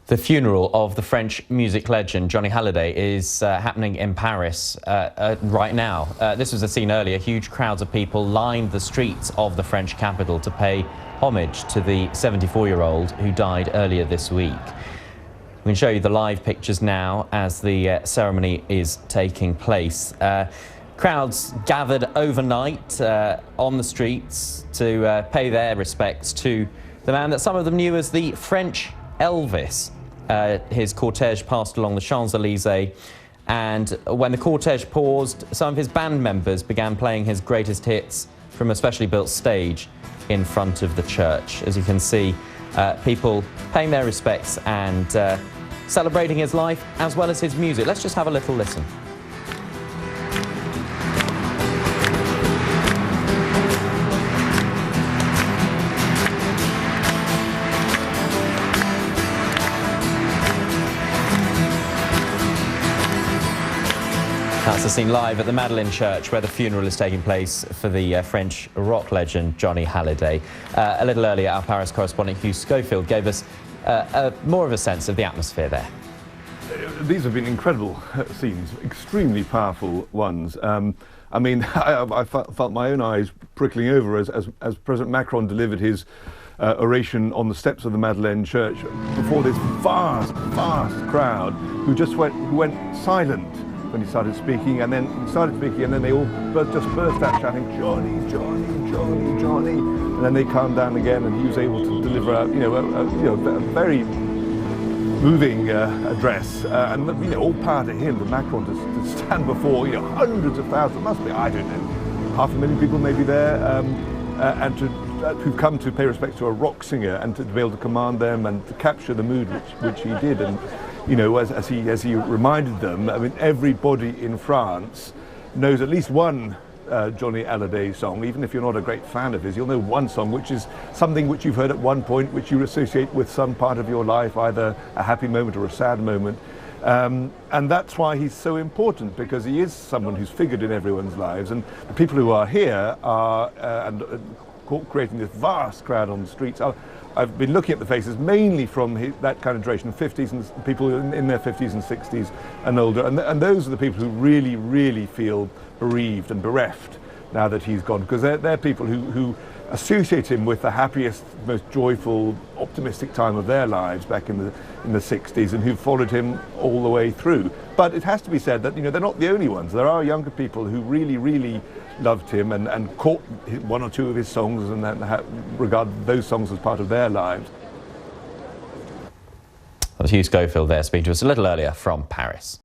The funeral of the French music legend Johnny Hallyday is happening in Paris right now. This was a scene earlier. Huge crowds of people lined the streets of the French capital to pay homage to the 74-year-old who died earlier this week. We can show you the live pictures now as the ceremony is taking place. Crowds gathered overnight on the streets to pay their respects to the man that some of them knew as the French Elvis. His cortege passed along the Champs-Élysées, and when the cortege paused, some of his band members began playing his greatest hits from a specially built stage in front of the church. As you can see, people paying their respects and celebrating his life as well as his music. Let's just have a little listen. That's the scene live at the Madeleine Church where the funeral is taking place for the French rock legend Johnny Hallyday. A little earlier, our Paris correspondent Hugh Schofield gave us more of a sense of the atmosphere there. These have been incredible scenes, extremely powerful ones. I mean, I felt my own eyes prickling over as President Macron delivered his oration on the steps of the Madeleine Church before this vast crowd who just went silent when he started speaking, and then they all just burst out shouting, "Johnny, Johnny, Johnny, Johnny!" And then they calmed down again, and he was able to deliver a very moving address, and all power to him, to Macron, to stand before hundreds of thousands, must be, I don't know, 500,000 people maybe there, and who've come to pay respect to a rock singer, and to be able to command them and to capture the mood which he did. And as he reminded them, I mean, everybody in France knows at least one Johnny Hallyday song. Even if you're not a great fan of his, you'll know one song which is something which you've heard at one point, which you associate with some part of your life, either a happy moment or a sad moment. And that's why he's so important, because he is someone who's figured in everyone's lives. And the people who are here are creating this vast crowd on the streets. I've been looking at the faces mainly from that kind of generation, 50s and people in their 50s and 60s and older, and those are the people who really feel bereaved and bereft now that he's gone, because they're people who associate him with the happiest, most joyful, optimistic time of their lives back in the 60s, and who followed him all the way through. But it has to be said that they're not the only ones. There are younger people who really loved him and caught one or two of his songs and regard those songs as part of their lives. That was Hugh Schofield there speaking to us a little earlier from Paris.